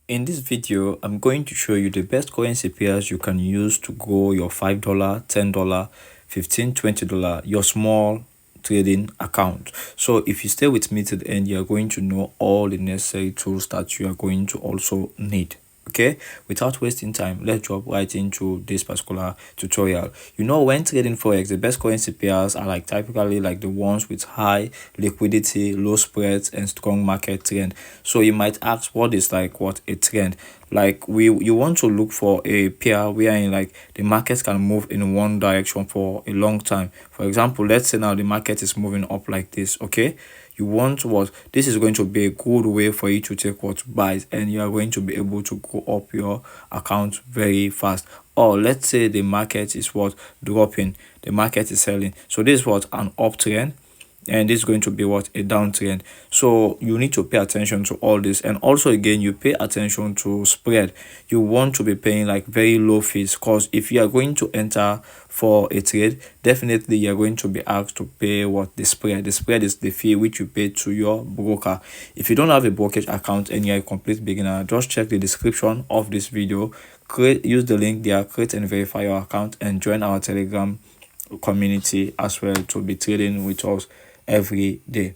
In this video, I'm going to show you the best currency pairs you can use to grow your $5, $10, $15, $20, your small trading account. So if you stay with me to the end, you're going to know all the necessary tools that you are going to also need. Okay, without wasting time, let's jump right into this particular tutorial. When trading forex, the best currency pairs are typically the ones with high liquidity, low spreads, and strong market trend. So you might ask, what is what a trend? You want to look for a pair wherein the market can move in one direction for a long time. For example, let's say now the market is moving up like this. Okay, you want this is going to be a good way for you to take buys, and you are going to be able to go up your account very fast. Or let's say the market is dropping, the market is selling, so this is an uptrend, and this is going to be a downtrend. So you need to pay attention to all this. And also, again, you pay attention to spread. You want to be paying very low fees, because if you are going to enter for a trade, definitely you're going to be asked to pay the spread. The spread is the fee which you pay to your broker. If you don't have a brokerage account and you're a complete beginner, just check the description of this video, use the link there, create and verify your account, and join our Telegram community as well to be trading with us every day.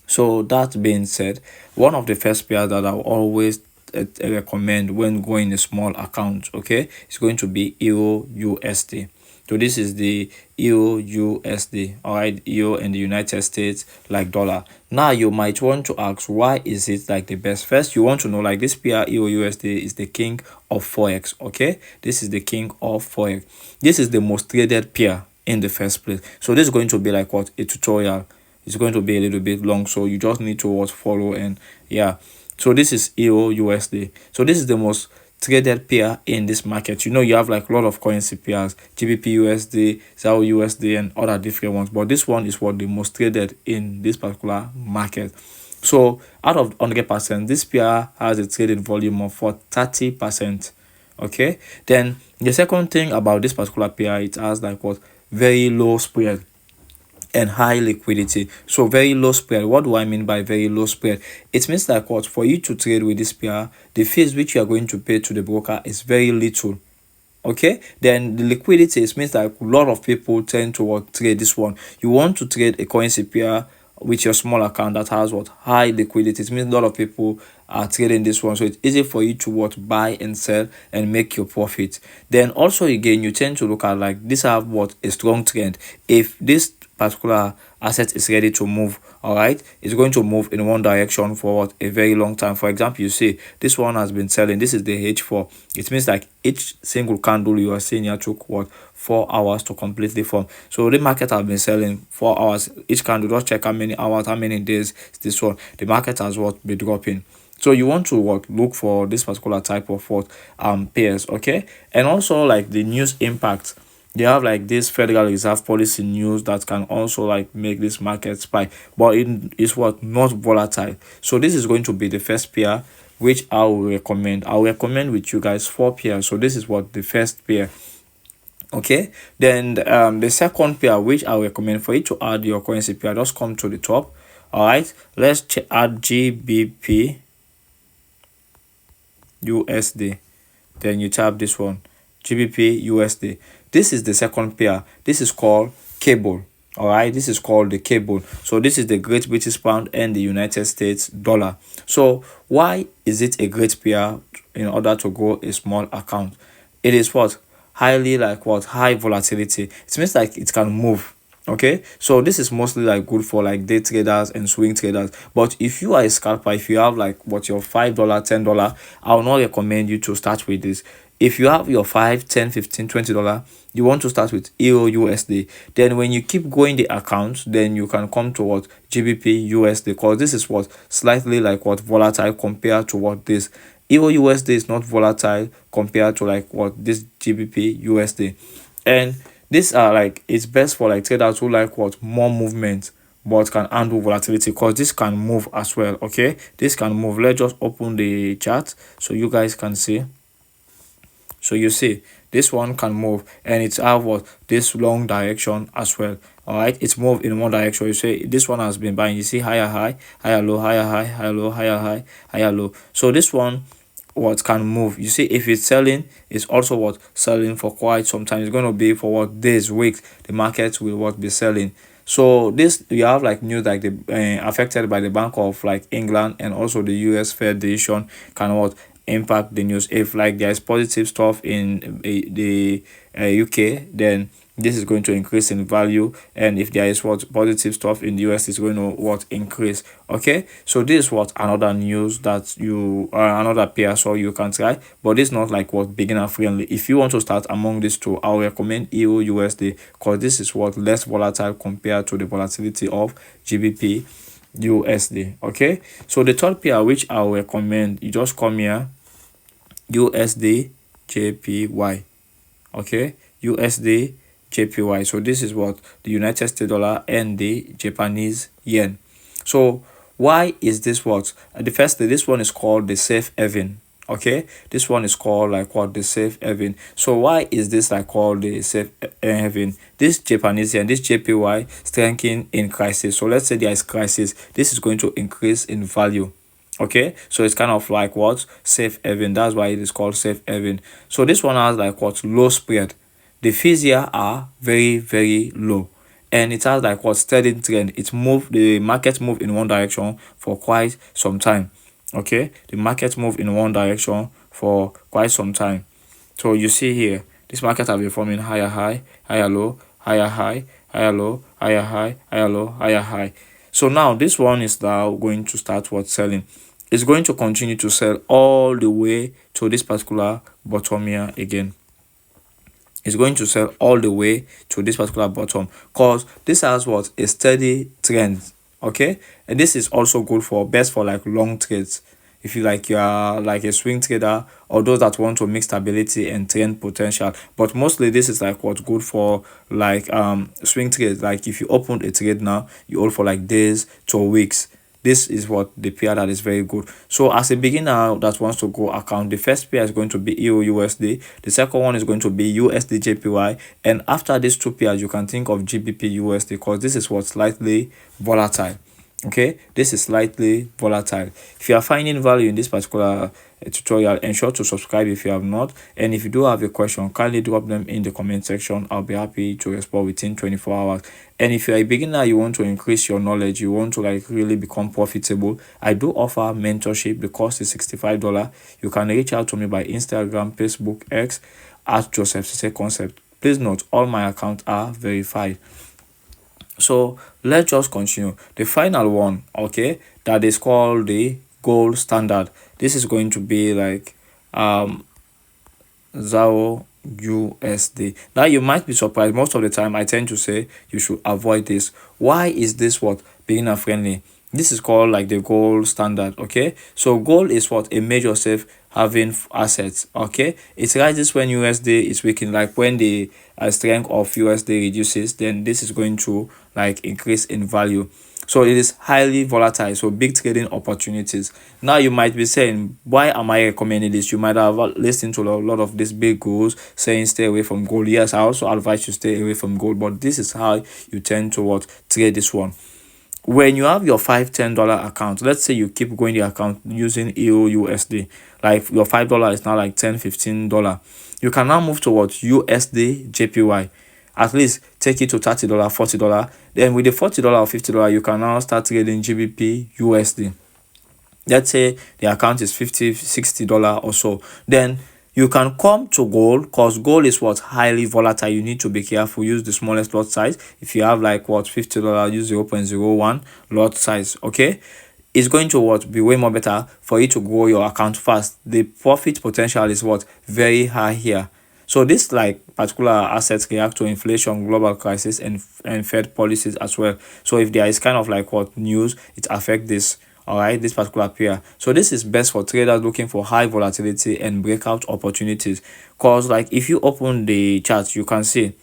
So that being said, one of the first pairs that I'll always recommend when going a small account, okay, is going to be Euro USD. So this is the Euro USD, all right, Euro in the United States, dollar. Now you might want to ask, why is it the best? First, you want to know this pair Euro USD is the king of forex. Okay, this is the king of forex. This is the most traded pair in the first place. So this is going to be a tutorial. It's going to be a little bit long, so you just need to follow. And yeah, so this is Euro USD. So this is the most traded pair in this market. You have a lot of currency pairs, GBP USD, ZAR USD, and other different ones, but this one is the most traded in this particular market. So out of 100%, this pair has a trading volume of 30%. Okay, then the second thing about this particular pair, it has very low spread and high liquidity. So very low spread. What do I mean by very low spread? It means for you to trade with this pair, the fees which you are going to pay to the broker is very little. Okay, then the liquidity, it means a lot of people tend to trade this one. You want to trade a currency pair with your small account that has high liquidity. It means a lot of people are trading this one, so it's easy for you to buy and sell and make your profit. Then also, again, you tend to look at this have a strong trend. If this particular asset is ready to move, all right, it's going to move in one direction for a very long time. For example, you see this one has been selling. This is the H4. It means each single candle you are seeing here took 4 hours to completely form. So the market has been selling 4 hours each candle. Just check how many hours, how many days is this one. The market has been dropping. So you want to look for this particular type of pairs. Okay, and also the news impact. They have this Federal Reserve policy news that can also make this market spike, but it is not volatile. So this is going to be the first pair which I will recommend. I'll recommend with you guys 4 pairs. So this is the first pair. Okay, then the second pair which I recommend for you to add your currency pair, just come to the top. All right, let's add GBP USD. Then you tap this one, GBP USD. This is the second pair. This is called cable. All right, this is called the cable. So this is the Great British Pound and the United States dollar. So why is it a great pair in order to grow a small account? It is highly high volatility. It means it can move. Okay, so this is mostly good for day traders and swing traders. But if you are a scalper, if you have your $5, $10, I will not recommend you to start with this. If you have your $5, $10, $15, $20, you want to start with Euro USD. Then when you keep going the account, then you can come to GBP USD, because this is slightly volatile compared to this. Euro USD is not volatile compared to this GBP USD. And these are it's best for traders who more movement but can handle volatility, because this can move as well. Okay, this can move. Let's just open the chart so you guys can see. So you see this one can move, and it's have this long direction as well. All right, it's moved in one direction. You see this one has been buying. You see higher high, higher low, higher high, higher low, higher high, higher low. So this one what can move. You see, if it's selling, it's also what selling for quite some time. It's going to be for what days, weeks. The market will what be selling. So this, you have like news like the affected by the Bank of like England and also the US Fed decision can what impact the news. If like there is positive stuff in the UK, then this is going to increase in value, and if there is what positive stuff in the US, is going to what increase. Okay, so this is what another news that you another pair so you can try, but it's not like what beginner friendly. If you want to start among these two, I'll recommend euro USD, because this is what less volatile compared to the volatility of GBP USD. Okay, so the third pair which I'll recommend, you just come here, USD JPY. Okay, USD JPY. So this is what the United States dollar and the Japanese yen. So why is this what the first this one is called the safe haven. Okay, this one is called like what the safe haven. So why is this like called the safe haven? This Japanese yen, this JPY strengthening in crisis. So let's say there is crisis, this is going to increase in value. Okay, so it's kind of like what safe haven. That's why it is called safe haven. So this one has like what low spread. The fees here are very low, and it has like what steady trend. It moved, the market moved in one direction for quite some time. Okay, the market moved in one direction for quite some time. So you see here, this market has been forming higher high, higher low, higher high, higher low, higher high, higher low, higher high. So now this one is now going to start what selling. It's going to continue to sell all the way to this particular bottom here again. Is going to sell all the way to this particular bottom, because this has what a steady trend. Okay, and this is also good for best for like long trades. If you like, you are like a swing trader, or those that want to mix stability and trend potential. But mostly this is like what's good for like swing trades. Like if you open a trade now, you hold for like days to weeks. This is what the pair that is very good. So as a beginner that wants to go account, the first pair is going to be euro USD, the second one is going to be USD JPY, and after these two pairs you can think of GBP USD, because this is what slightly volatile. Okay, this is slightly volatile. If you are finding value in this particular tutorial, ensure to subscribe if you have not, and if you do have a question, kindly drop them in the comment section. I'll be happy to respond within 24 hours. And if you're a beginner, you want to increase your knowledge, you want to like really become profitable, I do offer mentorship. The cost is $65. You can reach out to me by Instagram, Facebook, X at Joseph Cisse Concept. Please note, all my accounts are verified. So let's just continue. The final one, okay, that is called the gold standard. This is going to be like ZAO USD. Now you might be surprised, most of the time I tend to say you should avoid this. Why is this what beginner friendly? This is called like the gold standard. Okay, so gold is what a major safe having assets. Okay, it rises when USD is weakening, like when the strength of USD reduces, then this is going to like increase in value. So it is highly volatile, so big trading opportunities. Now you might be saying, why am I recommending this? You might have listened to a lot of these big gurus saying stay away from gold. Yes, I also advise you stay away from gold, but this is how you tend to what trade this one. When you have your $5-10 account, let's say you keep going the account using euro USD, like your $5 is now like $10-15, you can now move towards USD JPY. At least take it to $30, $40. Then with the $40 or $50, you can now start trading GBP USD. Let's say the account is $50-60 or so. Then you can come to gold, because gold is what highly volatile. You need to be careful. Use the smallest lot size. If you have like what $50, use 0.01 lot size. Okay, it's going to what be way more better for you to grow your account fast. The profit potential is what very high here. So this like particular assets react to inflation, global crisis, and Fed policies as well. So if there is kind of like what news, it affects this. All right, this particular pair. So this is best for traders looking for high volatility and breakout opportunities. Cause like if you open the chart, you can see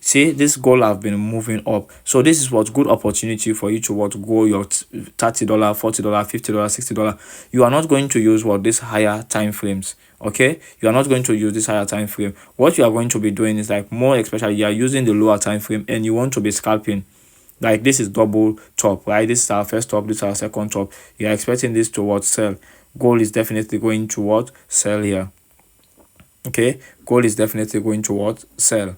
this gold have been moving up. So this is what good opportunity for you to what grow your $30, $40, $50, $60. You are not going to use what these higher time frames. Okay, you are not going to use this higher time frame. What you are going to be doing is like more, especially you are using the lower time frame and you want to be scalping. Like this is double top, right? This is our first top, this is our second top. You are expecting this to what sell. gold is definitely going to what? Sell here. Okay, gold is definitely going to what? Sell.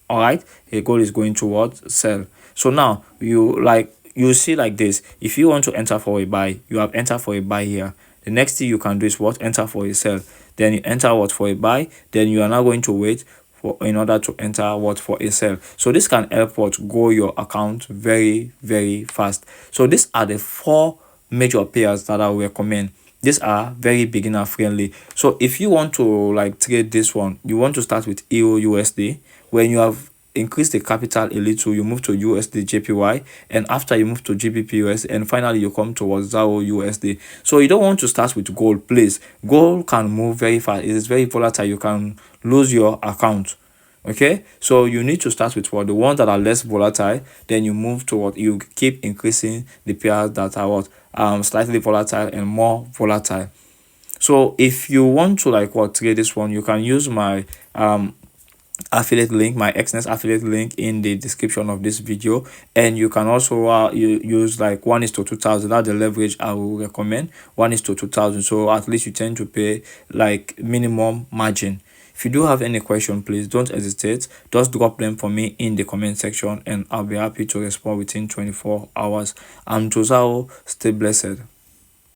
All right, a gold is going to what? Sell. So now you see like this. If you want to enter for a buy, you have entered for a buy here. The next thing you can do is what? Enter for a sell. Then you enter what? For a buy. Then you are now going to wait for in order to enter what? For a sell. So this can help what? Grow your account very, very fast. So these are the 4 major pairs that I will recommend. These are very beginner friendly. So if you want to like trade this one, you want to start with euro USD. When you have increased the capital a little, you move to USD JPY, and after you move to GBP USD, and finally you come towards ZAO USD. So you don't want to start with gold, please. Gold can move very fast. It is very volatile. You can lose your account. Okay, so you need to start with what? The ones that are less volatile. Then you move to what? You keep increasing the pairs that are what? Slightly volatile and more volatile. So if you want to like what? Trade this one, you can use my affiliate link, my XNET affiliate link in the description of this video. And you can also you use like 1:2000. That's the leverage I will recommend. 1:2000. So at least you tend to pay like minimum margin. If you do have any question, please don't hesitate. Just drop them for me in the comment section and I'll be happy to respond within 24 hours. I'm Josao. Stay blessed.